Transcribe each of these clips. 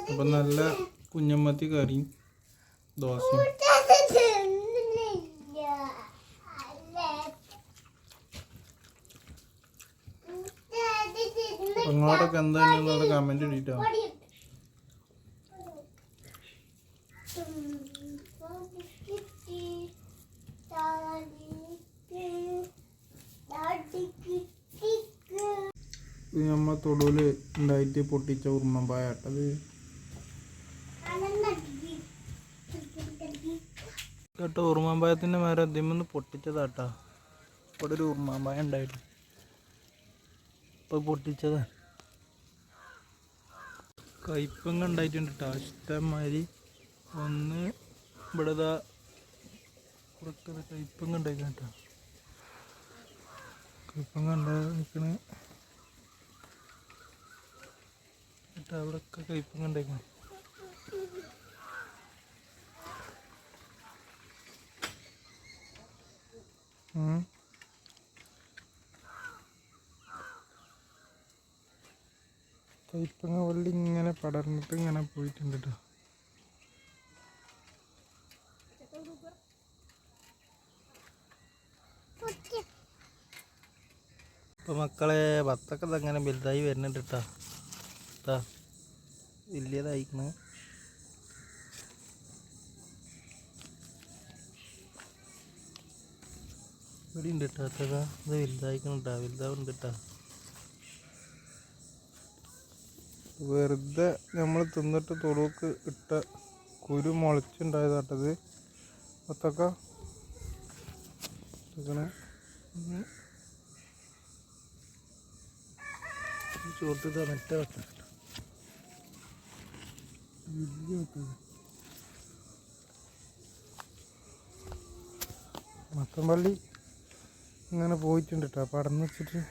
അപ്പം നല്ല കുഞ്ഞമ്മത്തി കറിയും ദോശയും. നിങ്ങളോടൊക്കെ എന്താണെന്നുള്ള കമൻറ്റ് ഇട്ടിട്ടോ. നമ്മൾ തൊടുവിൽ ഉണ്ടായിട്ട് പൊട്ടിച്ച ഉറുമ്പമ്പായ അത് കേട്ടോ. ഉറുമാമ്പായത്തിൻ്റെ മേലെ അതിമൊന്ന് പൊട്ടിച്ചതാട്ടാ. ഇവിടെ ഒരു ഉറുമാമ്പായ ഉണ്ടായിട്ട് ഇപ്പോൾ പൊട്ടിച്ചതാ. കയ്പങ്ങ ഉണ്ടായിട്ടുണ്ട് കേട്ടോ ഇഷ്ടംമാതിരി. ഒന്ന് ഇവിടെ കയ്പങ്ങ ഉണ്ടായിക്കണം കേട്ടോ. കയ്പങ്ങ ഉണ്ടാക്കണ കേട്ടോ. അവിടെയൊക്കെ കയ്പങ്ങ ഉണ്ടാക്കണം. കയ്പങ്ങ വള്ളി ഇങ്ങനെ പടർന്നിട്ട് ഇങ്ങനെ പോയിട്ടുണ്ട് കേട്ടോ. ഇപ്പം മക്കളെ ഭത്തൊക്കെ അങ്ങനെ വലുതായി വരുന്നുണ്ട് കേട്ടോ. വലിയതായിക്കണ്. ഇവിടെ ഉണ്ട് കേട്ടോ. അതൊക്കെ ഇത് വലുതായിക്കണം കേട്ടോ. വലുതാവുന്നുണ്ട് കേട്ടോ. വെറുതെ നമ്മൾ തിന്നിട്ട് തൊടുക്ക് ഇട്ട കുരു മുളച്ചുണ്ടായതാട്ടത്. അത്തൊക്കെ ചോട്ട് മറ്റ മത്തമ്പള്ളി ഇങ്ങനെ പോയിട്ടുണ്ട് കേട്ടോ. പടന്ന് വെച്ചിട്ട്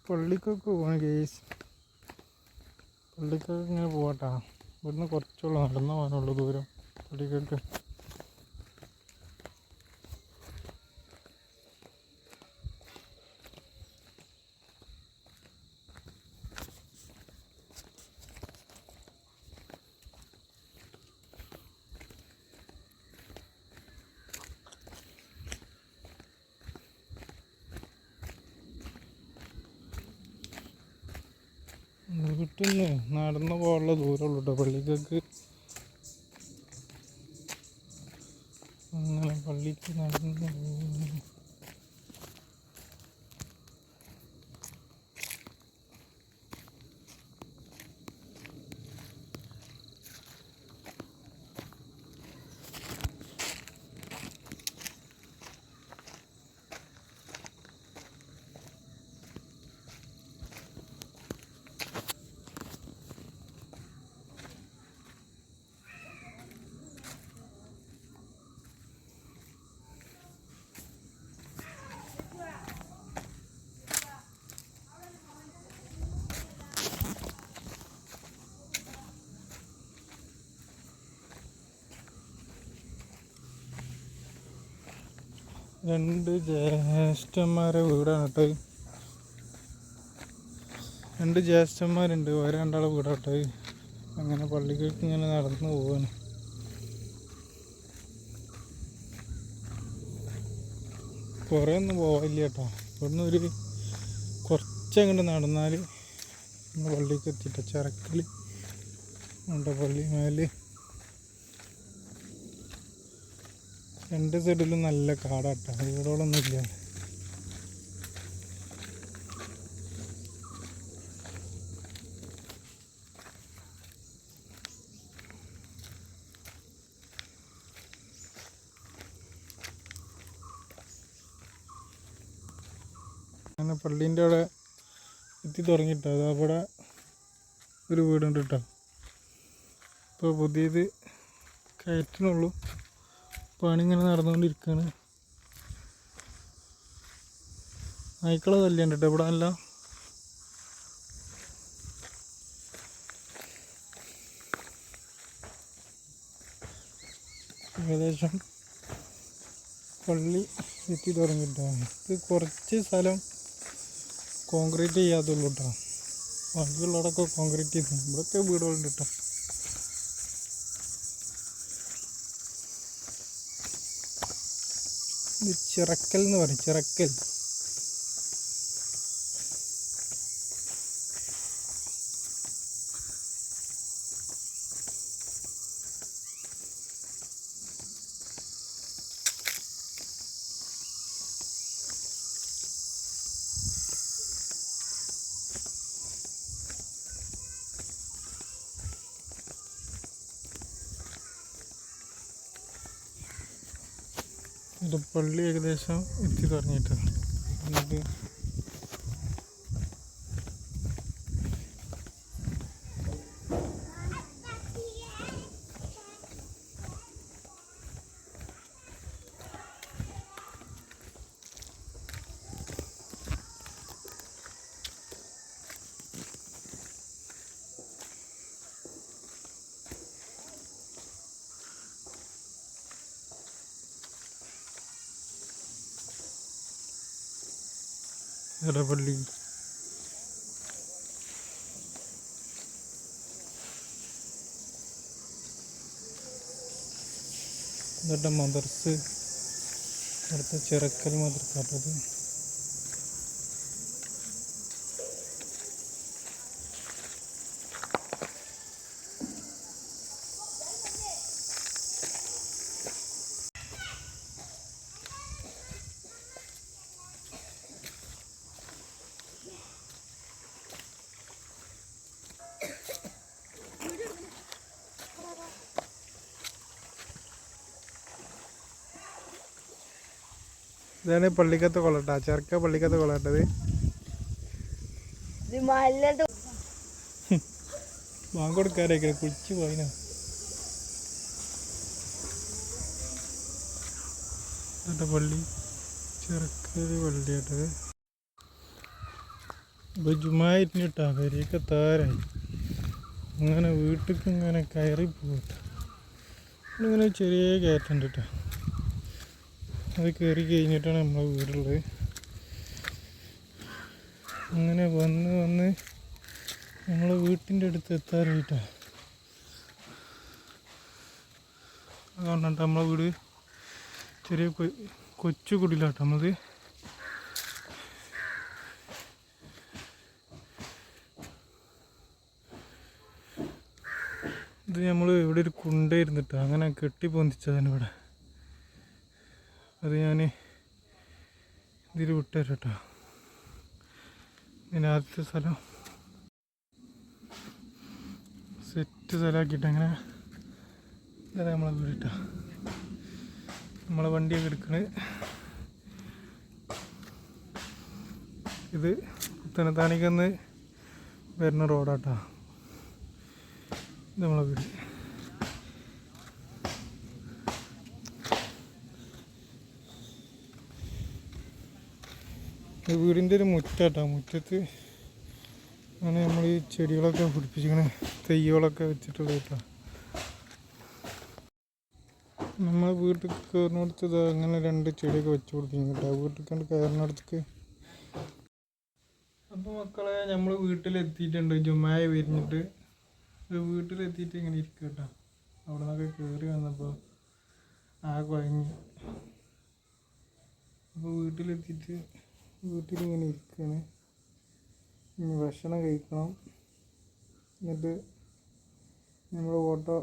പള്ളിക്കൊക്കെ പോകണം കേസ്. പള്ളിക്കൊക്കെ ഇങ്ങനെ പോകട്ടാ. ഇവിടുന്ന് കുറച്ചുള്ള നടന്നു പോകാനുള്ളൂ ദൂരം പള്ളിക്കൊക്കെ. വീട്ടിൽ നിന്ന് നടന്നു പോകാനുള്ള ദൂരമുള്ളൂ കേട്ടോ പള്ളിക്കൊക്കെ. അങ്ങനെ പള്ളിക്ക് നടന്നു രണ്ട് ജ്യേഷ്ഠന്മാരെ വീടാണ് കേട്ടോ. രണ്ട് ജ്യേഷ്ഠന്മാരുണ്ട്. രണ്ടാളെ വീടാട്ടോ. അങ്ങനെ പള്ളിക്കൊക്കെ ഇങ്ങനെ നടന്നു പോവാണ്. കുറേ ഒന്നും പോവില്ല കേട്ടോ. ഇവിടുന്ന് ഒരു കുറച്ചങ്ങോട്ട് നടന്നാൽ പള്ളിക്ക് എത്തിയിട്ട് ചിറക്കൽ ഉണ്ട്. പള്ളി മേല് രണ്ട് സൈഡിലും നല്ല കാടാട്ടോ. വീടുകളൊന്നും ഇല്ല. അങ്ങനെ പള്ളീൻ്റെ അവിടെ എത്തി തുടങ്ങിയിട്ടോ. അതവിടെ ഒരു വീടുണ്ട് കേട്ടോ. ഇപ്പോൾ പുതിയത് കയറ്റണുള്ളൂ. പണി ഇങ്ങനെ നടന്നുകൊണ്ടിരിക്കുകയാണ്. നായ്ക്കളെ തല്ലുണ്ട് കേട്ടോ ഇവിടെ. അല്ല ഏകദേശം പള്ളി എത്തി തുടങ്ങിയിട്ടാണ്. ഇത് കുറച്ച് സ്ഥലം കോൺക്രീറ്റ് ചെയ്യാത്തുള്ളൂ കേട്ടോ. ബാക്കിയുള്ളവരൊക്കെ കോൺക്രീറ്റ് ചെയ്തു. ഇവിടെയൊക്കെ വീടുകളുണ്ട് കേട്ടോ. ഇത് ചിറക്കൽ എന്ന് പറയും, ചിറക്കൽ. ഇത് പള്ളി ഏകദേശം എത്തി തുടങ്ങിയിട്ടാണ്. എന്നിട്ട് ഇടപ്പള്ളി ഇതൊക്കെ മദർസ്, അടുത്ത ചിറക്കൽ മദർസാട്ടത്. ഇതാണ് പള്ളിക്കത്തെ കൊള്ളട്ടാ, ചെറുക്ക പള്ളിക്കത്തെ കൊള്ളട്ടത്. ബാങ്ക് കൊടുക്കാറേക്കെ കുളിച്ച് പോയിനോ. പള്ളി ചെറുക്കല് പള്ളിയാട്ടത്. ഇപ്പൊ ജുമായിരുന്നു കേട്ടാ, വരിയൊക്കെ താരായി. അങ്ങനെ വീട്ടിലേക്ക് ഇങ്ങനെ കയറി പോകട്ട. ഇങ്ങനെ ചെറിയ കയറ്റുണ്ട് കേട്ടോ. അത് കയറി കഴിഞ്ഞിട്ടാണ് നമ്മളെ വീടുള്ളത്. അങ്ങനെ വന്ന് നമ്മളെ വീട്ടിൻ്റെ അടുത്ത് എത്താറായിട്ടാണ്. അതുകൊണ്ടിട്ട് നമ്മളെ വീട് ചെറിയ കൊച്ചു കുടിലാട്ടോ നമ്മളത്. ഇത് നമ്മൾ ഇവിടെ ഒരു കുണ്ടായിരുന്നിട്ടോ, അങ്ങനെ കെട്ടി പൊന്തിച്ചതാണ് ഇവിടെ. അത് ഞാൻ ഇതിൽ വിട്ടുതരാം കേട്ടോ. ഇതിന് ആദ്യത്തെ സ്ഥലം സെറ്റ് സ്ഥലമാക്കിയിട്ട് അങ്ങനെ ഇതാണ് നമ്മളെ വീട് കേട്ടോ. നമ്മളെ വണ്ടിയൊക്കെ എടുക്കണത് ഇത് പുത്തനത്താണിക്കന്ന് വരുന്ന റോഡാട്ടോ. ഇത് നമ്മളെ വീട്. വീടിൻ്റെ ഒരു മുറ്റാട്ടോ. മുറ്റത്ത് അങ്ങനെ നമ്മൾ ഈ ചെടികളൊക്കെ പിടിപ്പിച്ചിങ്ങനെ തെയ്യകളൊക്കെ വെച്ചിട്ടുള്ളത് കേട്ടോ. നമ്മൾ വീട്ടിൽ കയറുന്നിടത്ത് അങ്ങനെ 2 ചെടിയൊക്കെ വെച്ച് കൊടുക്കും കേട്ടോ, വീട്ടിൽ കണ്ട് കയറുന്നിടത്തേക്ക്. അപ്പോൾ മക്കളെ നമ്മൾ വീട്ടിലെത്തിയിട്ടുണ്ട്. ജുമായ വിരിഞ്ഞിട്ട് വീട്ടിലെത്തിയിട്ട് ഇങ്ങനെ ഇരിക്കുക കേട്ടോ. അവിടെ നിന്നൊക്കെ കയറി വന്നപ്പോൾ കുഴങ്ങി. അപ്പോൾ വീട്ടിലെത്തിയിട്ട് വീട്ടിലിങ്ങനെ ഇരിക്കുകയാണ്. ഇനി ഭക്ഷണം കഴിക്കണം. എന്നിട്ട് നമ്മൾ ഓട്ടോ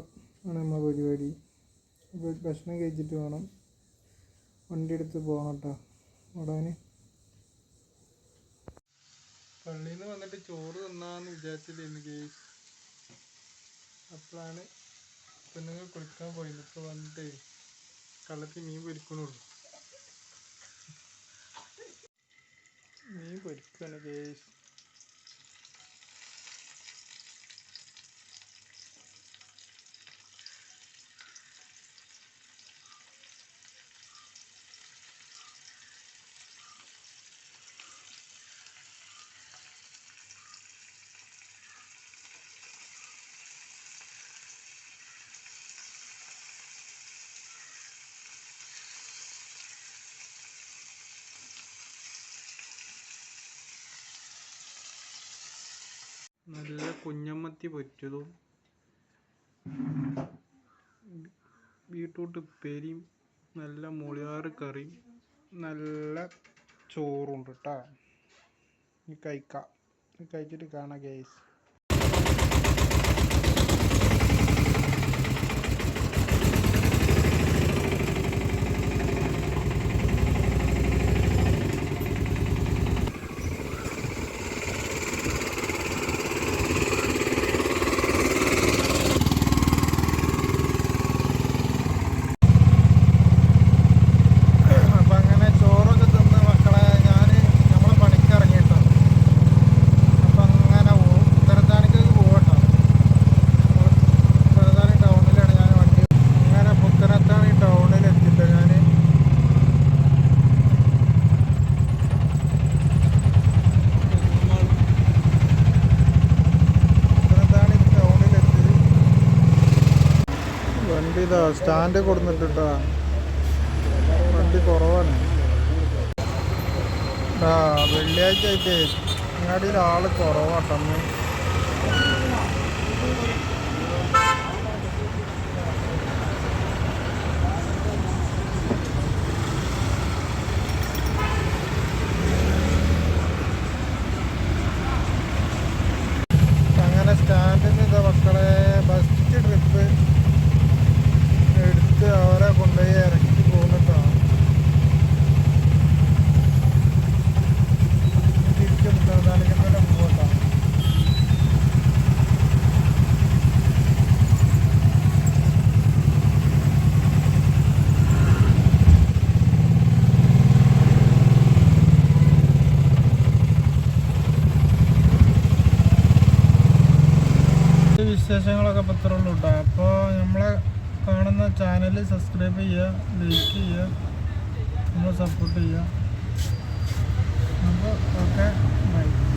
ആണ് നമ്മളെ പരിപാടി. അപ്പോൾ ഭക്ഷണം കഴിച്ചിട്ട് വേണം വണ്ടി എടുത്ത് പോകണം കേട്ടോ ഓടാൻ. പള്ളിയിൽ നിന്ന് വന്നിട്ട് ചോറ് തിന്നാന്ന് വിചാരിച്ചില്ലായിരുന്നു കേസ്. അപ്പോഴാണ് പെണ്ണുങ്ങൾ കുളിക്കാൻ പോയത്. ഇപ്പോൾ വന്നിട്ട് കള്ളത്തിൽ മീൻ പൊരിക്കണുള്ളൂ. മീൻ പൊരിക്കാണ് കേസ്. നല്ല കുഞ്ഞമ്മത്തി പൊരിച്ചതും ബീട്രൂട്ട് ഉപ്പേരിയും നല്ല മുളിയാറ് കറിയും നല്ല ചോറുണ്ട് കേട്ടോ. ഇനി കഴിക്കാം. കഴിച്ചിട്ട് കാണാം ഗൈസ്. വണ്ടി ഇതാ സ്റ്റാൻഡ് കൊടുത്തിട്ടാ, വണ്ടി കുറവാണ്. വെള്ളിയാഴ്ച ആയിട്ട് അങ്ങാടിയിൽ ആള് കുറവാട്ടന്ന്. അങ്ങനെ സ്റ്റാൻഡിൽ നിന്ന് ഇതാ മക്കളെ ബസ് ട്രിപ്പ് എടുത്ത് അവരെ കൊണ്ടുപോയി ഇറക്കി പോകുന്നിട്ടാണ്. തിരിച്ചും തലതാണിക്കന്നെ പോകട്ടാ. വിശേഷങ്ങളൊക്കെ പത്രമുള്ളൂ കേട്ടോ. അപ്പോൾ നമ്മളെ കാണുന്ന ചാനൽ സബ്സ്ക്രൈബ് ചെയ്യുക, ലൈക്ക് ചെയ്യുക, നമ്മൾ സപ്പോർട്ട് ചെയ്യുക. അപ്പോൾ ഓക്കെ, ബൈ.